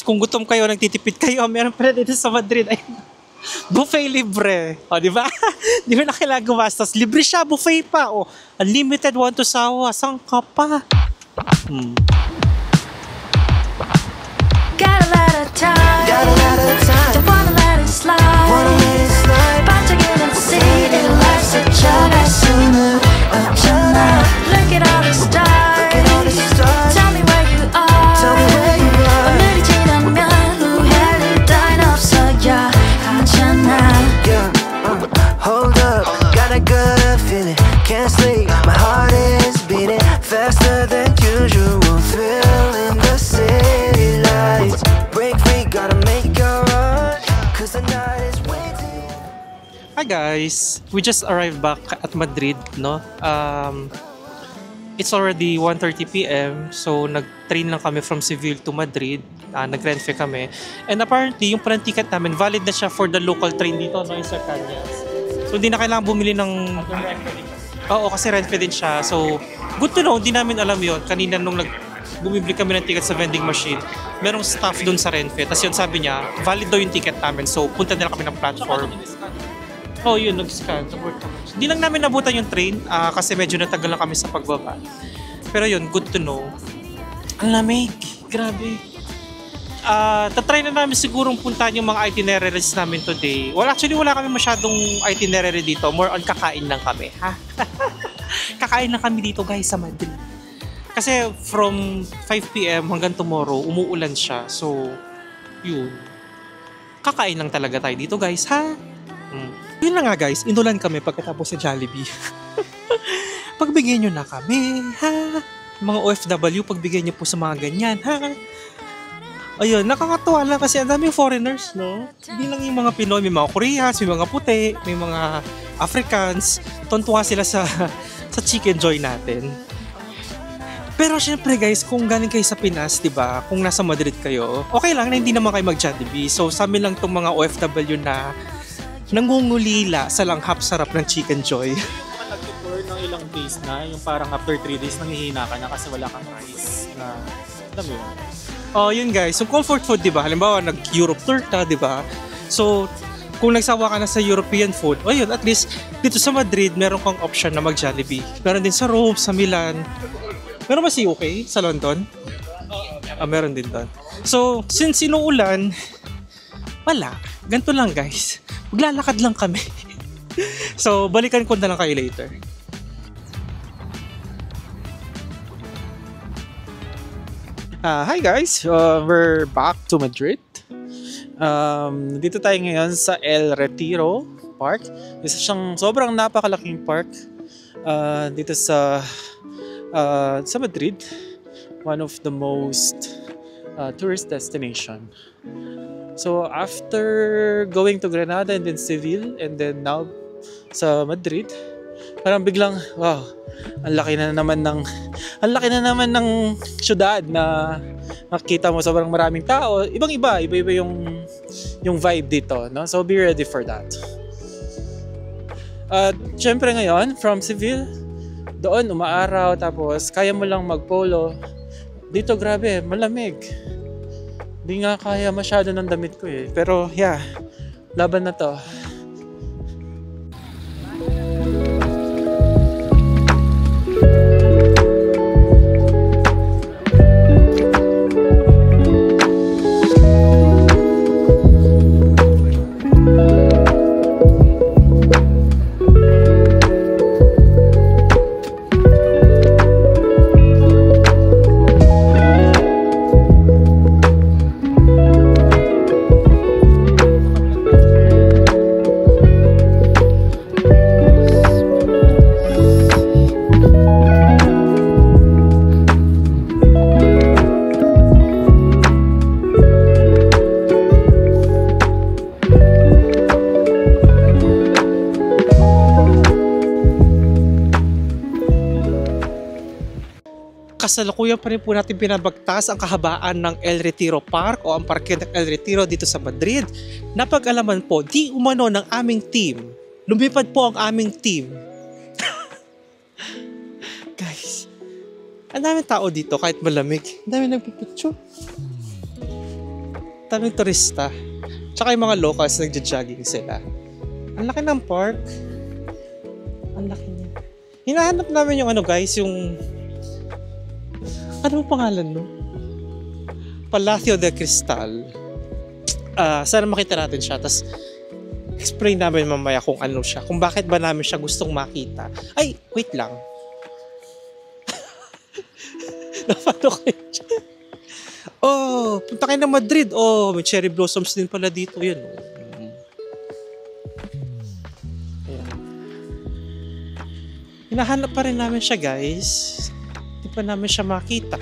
Kung gutom kayo, nagtitipid kayo, meron pala dito sa Madrid ay buffet libre. O, di ba? Di ba na kailangan gumastos? Libre siya, buffet pa. O, unlimited one to sawa. Saan ka pa? Got a lot of time. Don't wanna let it slide. 반짝이는 sea in life 스쳐갈 수는 없잖아. Look at all the stars. Tell me where you are. 오늘이 지나면 후회를 따윈 없어야 하잖아. Hold up, got a good feeling. Can't sleep, my heart is beating faster than usual. Thrill in the city lights. Break free, gotta make a run, 'cause the night is waiting. Hi guys! We just arrived back at Madrid, no? It's already 1:30 p.m. So, nag-train lang kami from Seville to Madrid. Nag-Renfe kami. And apparently, yung parang ticket namin, valid na siya for the local train dito, no? Yung sa Cañas. So, hindi na kailangan bumili ng... Oo, kasi Renfe din siya. So, good to know, hindi namin alam yon. Kanina nung bumibili kami ng ticket sa vending machine, merong staff dun sa Renfe. Tapos yun, sabi niya, valid daw yung ticket namin. So, punta nila kami ng platform. Oh, yun, nag-scan. Hindi lang namin nabutan yung train kasi medyo natagal lang kami sa pagbaba. Pero yun, good to know. Ang lamig. Grabe. Tatry na namin sigurong puntahan yung mga itineraries namin today. Well, actually, wala kami masyadong itinerary dito. More on kakain lang kami. Ha? Kakain lang kami dito, guys, sa Madrid. Kasi from 5 p.m. hanggang tomorrow, umuulan siya. So, yun. Kakain lang talaga tayo dito, guys, ha? Yun na nga guys, inulan kami pagkatapos sa Jollibee. Pagbigyan nyo na kami, ha? Mga OFW, pagbigyan nyo po sa mga ganyan, ha? Ayun, nakakatuwa lang kasi ang daming foreigners, no? Hindi lang yung mga Pinoy, may mga Koreans, may mga puti, may mga Africans. Tontuwa sila sa chicken joy natin. Pero syempre guys, kung galing kayo sa Pinas, di ba? Kung nasa Madrid kayo, okay lang na hindi naman kayo mag-Jollibee. So sa amin lang itong mga OFW na nangungulila sa langhap sarap ng Chicken Joy. Nag-tour ng ilang days na, yung parang after 3 days nanghihina ka na kasi wala kang rice na, alam mo yun? Oh, yun guys. So comfort food, di ba? Halimbawa, nag-Europe tour ka, di ba? So, kung nagsawa ka na sa European food, oh yun, at least dito sa Madrid, meron kang option na mag-Jollibee. Meron din sa Rome, sa Milan. Meron ba si UK sa London? Meron din doon. So, since inuulan, wala. Ganito lang guys. Maglalakad lang kami. So, balikan ko na lang kayo later. Hi guys, we're back to Madrid. Dito tayo ngayon sa El Retiro Park. Isa siyang sobrang napakalaking park dito sa Madrid. One of the most tourist destination. So after going to Granada and then Seville and then now sa Madrid, parang biglang wow, ang laki na naman ng syudad na nakita mo, sobrang maraming tao, iba-iba yung vibe dito, no? So be ready for that. At syempre ngayon from Seville, doon umaaraw tapos kaya mo lang magpolo. Dito grabe, malamig. Di nga kaya masyado ng damit ko eh. Pero yeah, laban na to. Kasalukuyan pa rin po natin pinabagtas ang kahabaan ng El Retiro Park o ang parke ng El Retiro dito sa Madrid. Napag-alaman po, di umano ng aming team. Lumipad po ang aming team. Guys, ang daming tao dito kahit malamig. Ang daming nagpipicture. Daming turista. Tsaka yung mga locals nagja-jogging sila. Ang laki ng park. Ang laki niya. Hinahanap namin yung ano guys, yung... Ano pangalan no? Palacio de Cristal. Sana makita natin siya. Tapos explain namin mamaya kung ano siya. Kung bakit ba namin siya gustong makita. Ay, wait lang. Napano kayo siya? Oh, punta kayo ng Madrid. Oh, may cherry blossoms din pala dito. Yun. Ayan. Hinahanap pa rin namin siya guys. Hindi pa namin siya makita.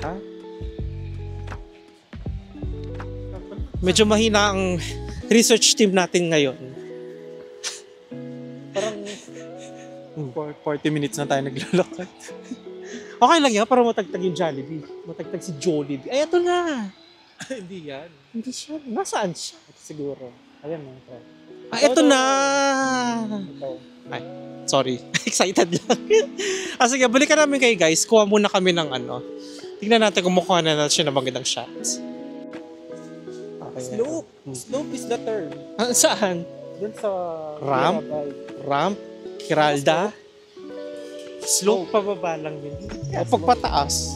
Medyo mahina ang research team natin ngayon. Parang 40 minutes na tayo naglalakad. Okay lang yan, para matagtag yung Jollibee. Matagtag si Jollibee. Ay, ito na! Hindi yan. Hindi siya. Nasaan siya? Siguro. Ayan mo. Ito na! Ito. Ay, sorry. Excited lang. Sige, balikan namin kayo guys. Kuha muna kami ng ano. Tingnan natin kung mukha na natin siya ng magandang shots. Okay, Slope. Slope is the term. Saan? Dun sa... Ramp? Ramp? Kiralda? Slope pababa lang yun. O pagpataas.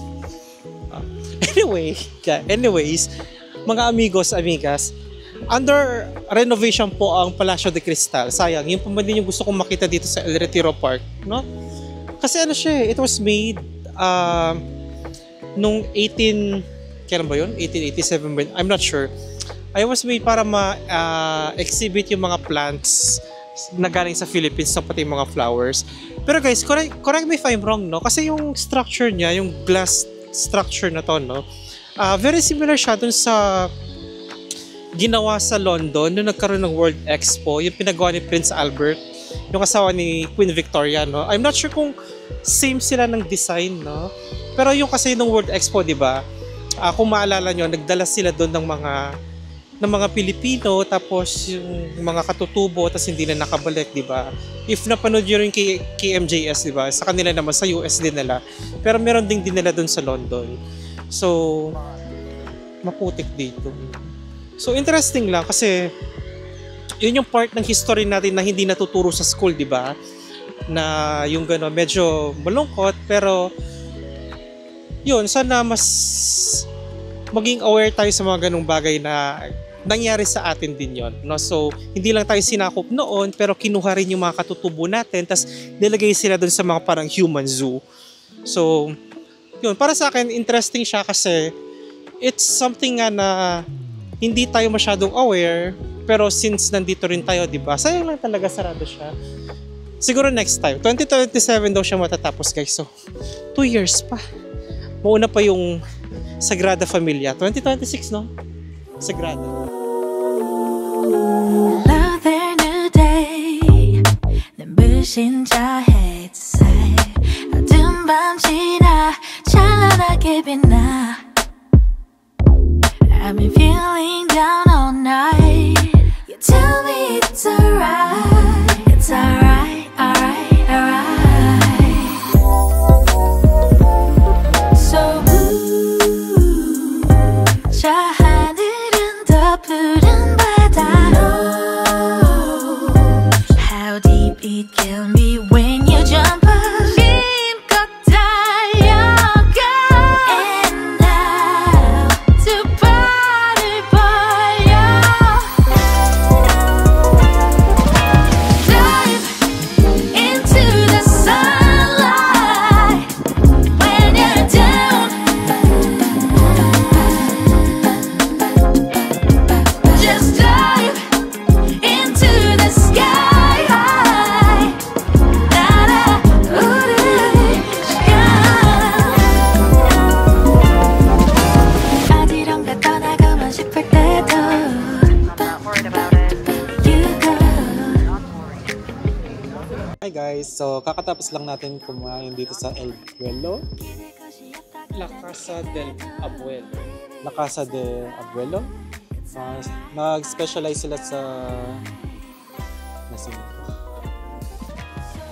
Anyways, mga amigos, amigas, under renovation po ang Palacio de Cristal. Sayang, yun po man din yung gusto kong makita dito sa El Retiro Park, no? Kasi ano siya, it was made nung kailan ba yun? 1887 ba yun? I'm not sure. It was made para ma-exhibit yung mga plants na galing sa Philippines sa pati mga flowers. Pero guys, correct me if I'm wrong, no? Kasi yung structure niya, yung glass structure na to, no? Very similar siya dun sa ginawa sa London nung nagkaroon ng World Expo, yung pinagawa ni Prince Albert, yung asawa ni Queen Victoria, no? I'm not sure kung same sila ng design, no? Pero yung kasi nung World Expo, di ba? Kung maalala nyo, nagdala sila doon ng mga Pilipino, tapos yung mga katutubo, tapos hindi na nakabalik, di ba? If napanood nyo rin kay KMJS, di ba? Sa kanila naman, sa US din nila. Pero meron ding dinala doon sa London. So, maputik dito. So, interesting lang kasi yun yung part ng history natin na hindi natuturo sa school, di ba? Na yung gano'n, medyo malungkot, pero yun, sana mas maging aware tayo sa mga ganung bagay na nangyari sa atin din yon, no? So, hindi lang tayo sinakop noon, pero kinuha rin yung mga katutubo natin, tas nilagay sila dun sa mga parang human zoo. So, yun, para sa akin, interesting siya kasi it's something nga na hindi tayo masyadong aware, pero since nandito rin tayo, di ba? Sayang lang talaga sarado siya. Siguro next time. 2027 daw siya matatapos, guys. So, 2 years pa. Mauna pa yung Sagrada Familia. 2026, no? Sagrada. Another new day 눈부신 저 햇살 어두운 밤 지나 찬란하게 빛나 I've been feeling down all night You tell me it's alright It's alright, alright, alright So blue 저 하늘은 더 푸른 바다 How deep it killed me when you jump up 힘껏 달려가 And now 두 발을 벌려 Dive into the sunlight When you're down Just dive into the sky high 날아오를 시간 어디론가 떠나고만 싶을 때도 You go Hi guys, so kakatapos lang natin kumain dito sa El Abuelo. La Casa del Abuelo. La Casa de Abuelo. Nag-specialize sila sa... Nasaan ito?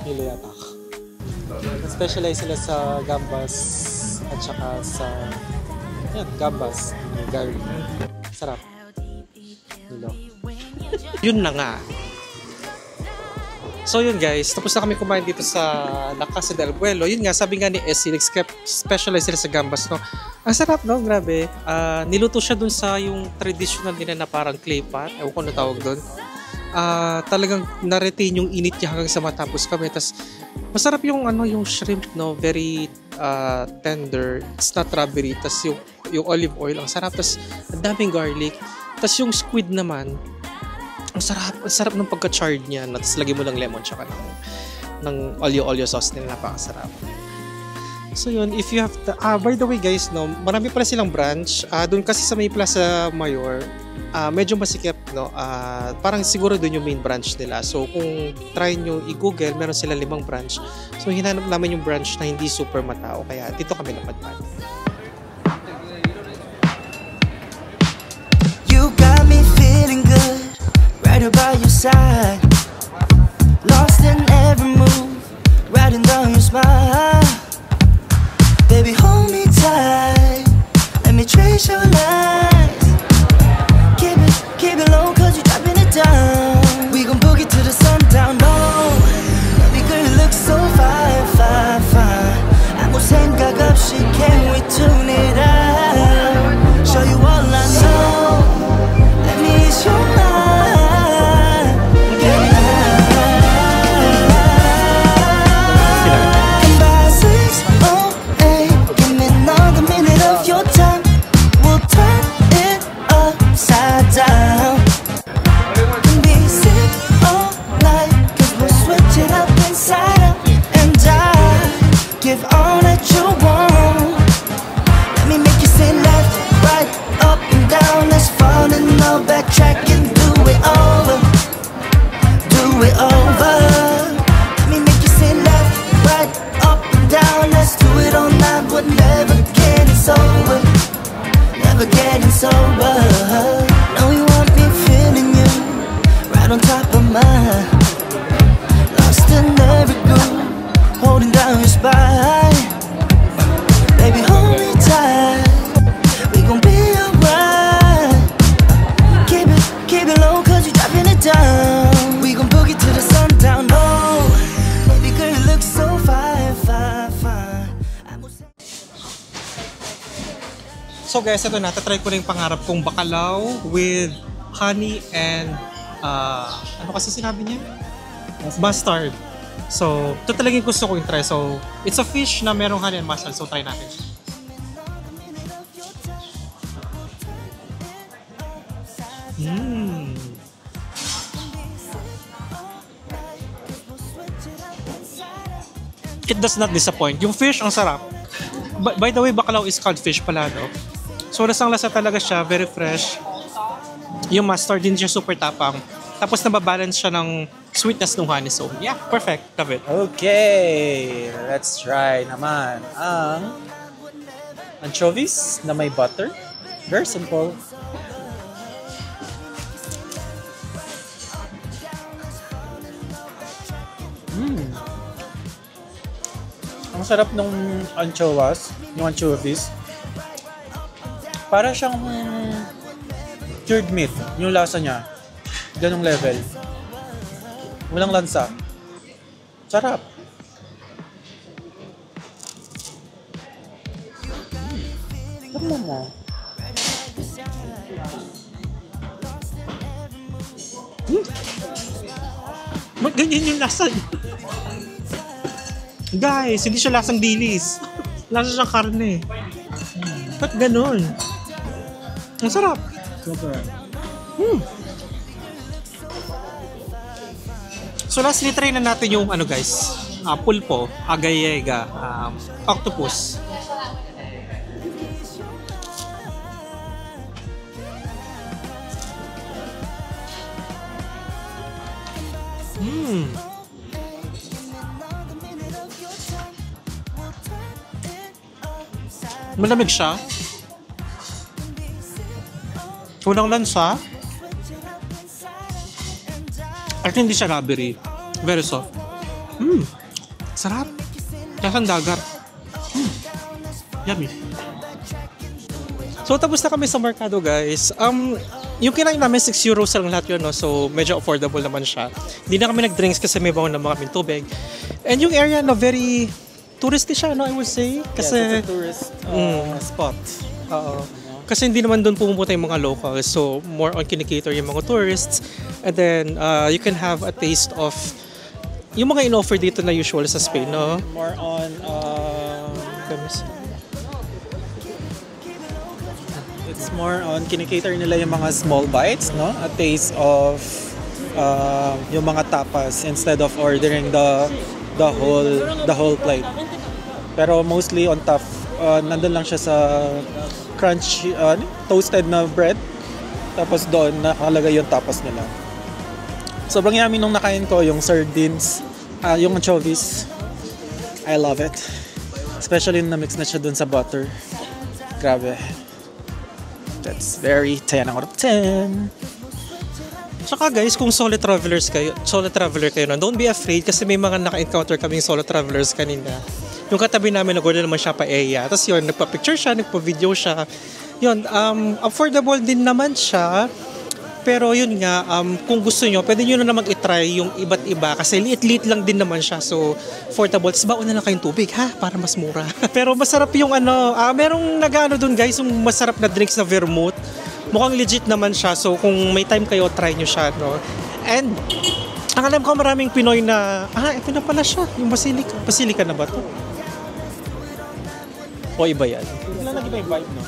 Hilo yata ako. Nag-specialize sila sa gambas at saka sa... Yan, gambas. Gary. Sarap. Hello. Yun na nga. So yun guys, tapos na kami kumain dito sa La Casa del Abuelo. Yun nga, sabi nga ni Essie, specialize sila sa gambas, no? Ang sarap, no? Grabe. Niluto siya dun sa yung traditional nila na parang clay pot. Ewan ko ano tawag dun. Talagang na-retain yung init niya hanggang sa matapos kami. Tapos masarap yung ano, yung shrimp, no? Very tender. It's not rubbery. Tapos yung olive oil, ang sarap. Tapos ang daming garlic. Tapos yung squid naman, ang sarap ng pagka-charred niya. Tapos lagyan mo lang lemon tsaka ng olio sauce nila, napakasarap. So yun, if you have by the way guys, no, marami pala silang branch. Doon kasi sa may Plaza Mayor, medyo masikip, no. Parang siguro doon yung main branch nila. So kung try nyo i-google, meron sila 5 branch. So hinanap namin yung branch na hindi super matao, kaya dito kami napadpad. You got me feeling good, right by your side. Lost in every move, riding down your smile. Baby, hold me tight, let me trace your lines. Keep it low, cause you're dropping it down. We gon' boogie to the sundown, no. Baby girl, you look so fine, fine, fine. 아무 생각 없이 can we tune it out? Show you all I know. Let me ease your mind. Get high. And by 6:08, give me another minute of your time. We'll turn it upside down. And be sick all night, cause we'll switch it up inside out. And I give all that you want. Let me make you say left, right, up and down. Let's fall in love, backtrack and do it over. Do it over. Let me make you say left, right, up and down. Let's do it all night, but never getting sober. Never getting sober. Know you want me feeling you, right on top of mine. Lost in every groove, holding down your spine. Baby, hold me tight, we gon' be alright. Keep it low, cause you're dropping it down. We gon' boogie to the sundown, no. Baby girl, you look so fine, fine, fine. So guys, ito na, tatry ko na yung pangarap kong bacalao with honey and ano kasi sinabi niya? Mustard. So, ito talaga yung gusto ko yung try. So, it's a fish na merong honey and mustard. So, try natin. It does not disappoint. Yung fish, ang sarap. By the way, bacalao is called fish pala, no? So, lasang-lasa talaga siya. Very fresh. Yung mustard din siya super tapang. Tapos nababalance siya ng sweetness ng honey. So, yeah, perfect. Love it. Okay, let's try naman ang anchovies na may butter. Very simple. Ang sarap nung anchovies, yung anchovies. Para siyang cured meat, yung lasa niya. Ganong level. Walang lansa. Sarap. Tignan mo. Ganyan yung lasa. Guys, hindi siya lasang dilis. Lasa siyang karne. Ba't ganun? Ang sarap. Super. So lastly, try na natin yung ano guys, pulpo, agayega, octopus. Malamig siya. Walang lansa. At hindi siya rubbery. Very soft. Sarap. Lasang dagat. Yummy. So tapos na kami sa merkado guys. yung kinain namin 6 euros lang lahat yun, no? So medyo affordable naman siya. Hindi na kami nag-drinks kasi may bawang naman kami tubig. And yung area na very touristy siya, no, I would say. Kasi Yes, it's a tourist spot. Oo. Kasi hindi naman doon pumupunta yung mga locals. So more on kinikater yung mga tourists. And then you can have a taste of yung mga in-offer dito na usual sa Spain, no? More on it's more on kinikater nila yung mga small bites, no? A taste of yung mga tapas instead of ordering the whole plate. Pero mostly on top, nandun lang siya sa crunchy, toasted na bread. Tapos doon nakalagay yung tapas nila. Sobrang yummy nung nakain ko yung sardines, yung anchovies. I love it. Especially na mix na siya dun sa butter. Grabe. That's very 10 out of 10. Tsaka guys, kung solo traveler kayo, no, don't be afraid kasi may mga naka-encounter kaming solo travelers kanina. Yung katabi namin, nag-order naman siya paella. Tapos yun, nagpa-picture siya, nagpa-video siya. Yun, affordable din naman siya. Pero yun nga, kung gusto nyo, pwede nyo na naman itry yung iba't iba kasi liit-liit lang din naman siya. So, affordable. Tapos baon na lang kayong tubig, ha? Para mas mura. Pero masarap yung merong nag-ano dun guys, yung masarap na drinks na vermouth. Mukhang legit naman siya. So, kung may time kayo, try nyo siya, no? And, ang alam ko maraming Pinoy na, ito na pala siya. Yung Basilica. Basilica na ba to? O iba yan? Wala nag-iba yung vibe, no?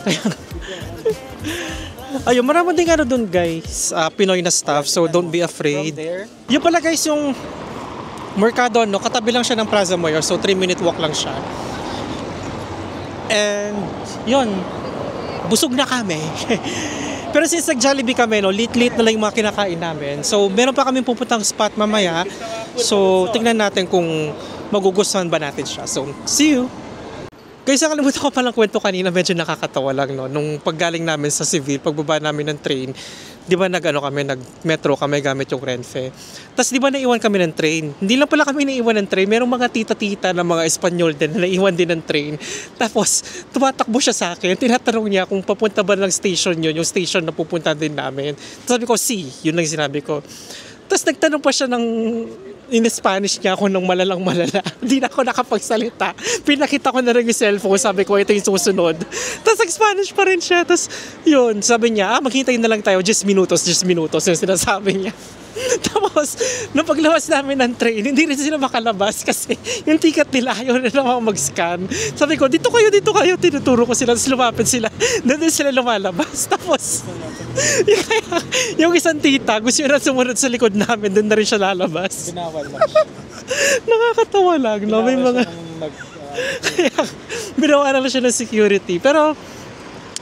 Ayun, marami din doon guys, Pinoy na staff, so don't be afraid. Yun pala guys, yung Mercado, no, katabi lang siya ng Plaza Mayor, so 3-minute walk lang siya. And yun, busog na kami. Pero since nag-Jollibee kami, no, late-late na lang yung mga kinakain namin. So meron pa kami pupuntang spot mamaya. So tingnan natin kung magugustuhan ba natin siya. So see you! Guys, nakalimutan ko palang kwento kanina, medyo nakakatawa lang, no? Nung paggaling namin sa Seville, pagbaba namin ng train, di ba nag-metro kami gamit yung Renfe. Tapos di ba naiwan kami ng train? Hindi lang pala kami naiwan ng train, merong mga tita-tita na mga Espanyol din na naiwan din ng train. Tapos tumatakbo siya sa akin, tinatanong niya kung papunta ba ng station yun, yung station na pupunta din namin. Tapos sabi ko, yun lang sinabi ko. Tapos nagtanong pa siya in Spanish niya ako ng malalang-malala. Hindi na ako nakapagsalita. Pinakita ko na rin yung cellphone. Sabi ko, ito yung susunod. Tapos nag-Spanish pa rin siya. Tapos yun, sabi niya, maghintay na lang tayo. 10 minutos yung sinasabi niya. Tapos, nung paglabas namin ng train, hindi rin sila makalabas kasi yung ticket nila, ayaw na naman mag-scan. Sabi ko, dito kayo. Tinuturo ko sila. Tapos lumapit sila. Doon sila lumalabas. Tapos, yung isang tita, gusto nyo na sumunod sa likod namin. Doon na rin siya lalabas. Binawal lang siya. Nakakatawa lang, no? May mga... Binawa na lang siya ng security. Pero,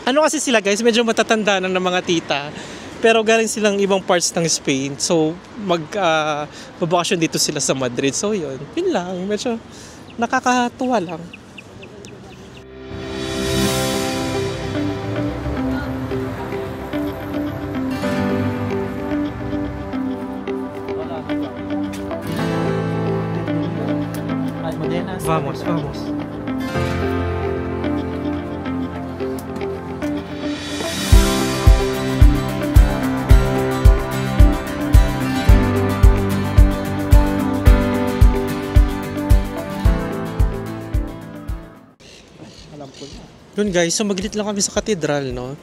ano kasi sila guys, medyo matatanda na ng mga tita. Pero galing silang ibang parts ng Spain. So, magbabakasyon dito sila sa Madrid. So, yun lang. Medyo nakakatuwa lang. Vamos. Yun guys, so maglit lang kami sa katedral, no?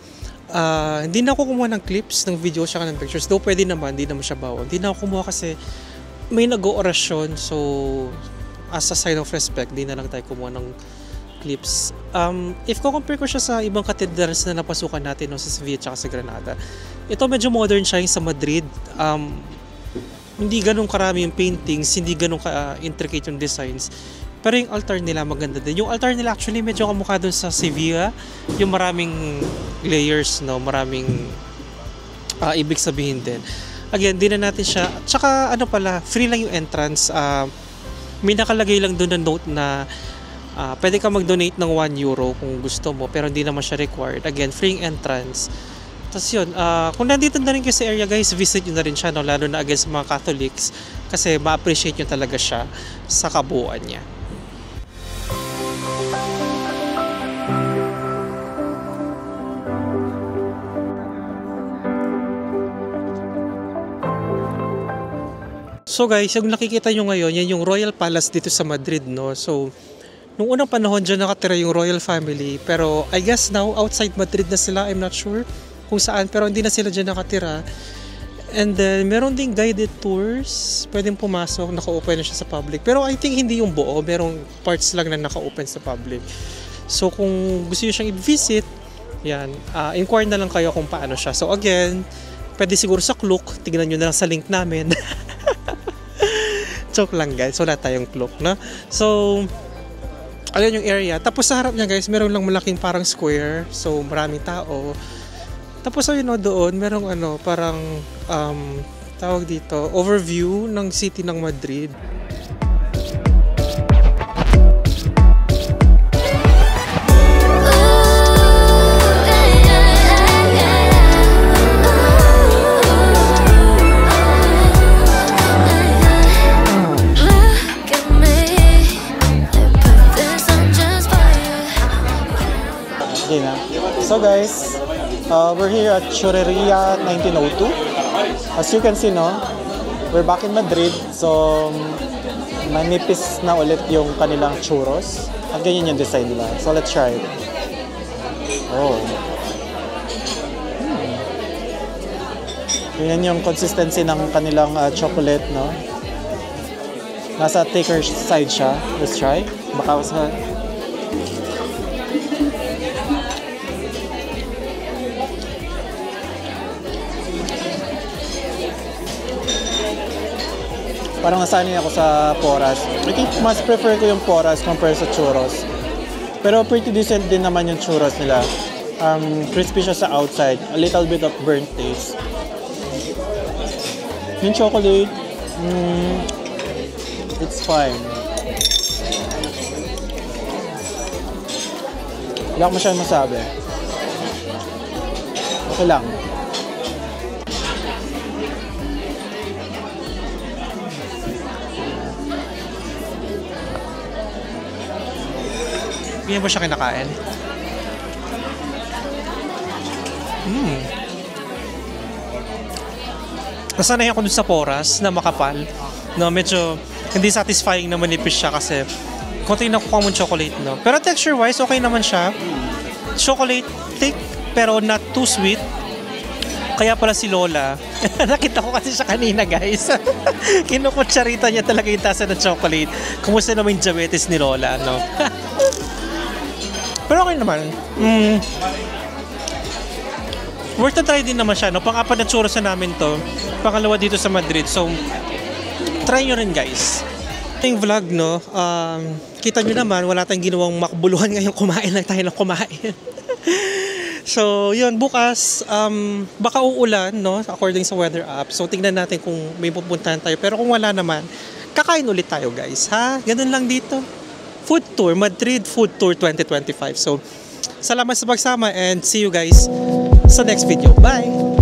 Hindi na ako kumuha ng clips, ng video, siya ng pictures. Though pwede naman, hindi naman siya bawal. Hindi na ako kumuha kasi may nag-oorasyon. So, as a sign of respect, hindi na lang tayo kumuha ng clips. If ko-compare ko siya sa ibang cathedrals na napasukan natin, no, sa Sevilla at sa Granada, ito medyo modern siya yung sa Madrid. Hindi ganun karami yung paintings, hindi ganun ka-intricate yung designs. Pero yung altar nila maganda din. Yung altar nila actually medyo kamukha doon sa Sevilla. Yung maraming layers, no? Maraming ibig sabihin din. Again, di na natin siya. Tsaka ano pala, free lang yung entrance. May nakalagay lang doon na note na pwede ka mag-donate ng €1 kung gusto mo. Pero hindi naman siya required. Again, free entrance. Tapos yun, kung nandito na rin kayo sa area guys, visit nyo na rin siya, no? Lalo na against mga Catholics. Kasi ma-appreciate nyo talaga siya sa kabuuan niya. So guys, yung nakikita nyo ngayon, yan yung Royal Palace dito sa Madrid, no? So, nung unang panahon dyan nakatira yung royal family, pero I guess now outside Madrid na sila, I'm not sure kung saan, pero hindi na sila dyan nakatira. And then, meron ding guided tours, pwedeng pumasok, naka-open na siya sa public. Pero I think hindi yung buo, merong parts lang na naka-open sa public. So kung gusto nyo siyang i-visit, yan, inquire na lang kayo kung paano siya. So again, pwede siguro sa Klook, tignan nyo na lang sa link namin. Joke lang guys, wala tayong Klook, no? So, ayan yung area. Tapos sa harap niya guys, meron lang malaking parang square. So, maraming tao. Tapos ayun no, doon, merong parang, tawag dito, overview ng city ng Madrid. So guys, we're here at Churreria 1902. As you can see, no, we're back in Madrid. So, manipis na ulit yung kanilang churros. At ganyan yung design nila. So, let's try it. Oh. Ganyan yung consistency ng kanilang chocolate, no? Nasa thicker side siya. Let's try. Baka sa... Parang nasanay ako sa Porras. I think mas prefer ko yung Porras compared sa churros. Pero pretty decent din naman yung churros nila. Crispy siya sa outside. A little bit of burnt taste. Yung chocolate, it's fine. Wala ko masyadong masabi. Okay lang. Hindi mo siya kinakain? Nasanay ako dun sa Porras na makapal. No, medyo hindi satisfying na manipis siya kasi konti na kukuha mong chocolate, no? Pero texture-wise, okay naman siya. Chocolate thick, pero not too sweet. Kaya pala si Lola, nakita ko kasi siya kanina, guys. Kinukutsarita niya talaga yung tasa ng chocolate. Kumusta naman yung diabetes ni Lola, no? Pero okay naman. Worth to try din naman siya, no? Pang-apat na churros na namin to. Pangalawa dito sa Madrid. So, try nyo rin, guys. Yung vlog, no? Kita nyo naman, wala tayong ginawang makbuluhan ngayon. Kumain lang tayo ng kumain. So, yun. Bukas, baka uulan, no? According sa weather app. So, tingnan natin kung may pupuntahan tayo. Pero kung wala naman, kakain ulit tayo, guys. Ha? Ganun lang dito. Food Tour, Madrid Food Tour 2025. So, salamat sa pagsama and see you guys sa next video. Bye!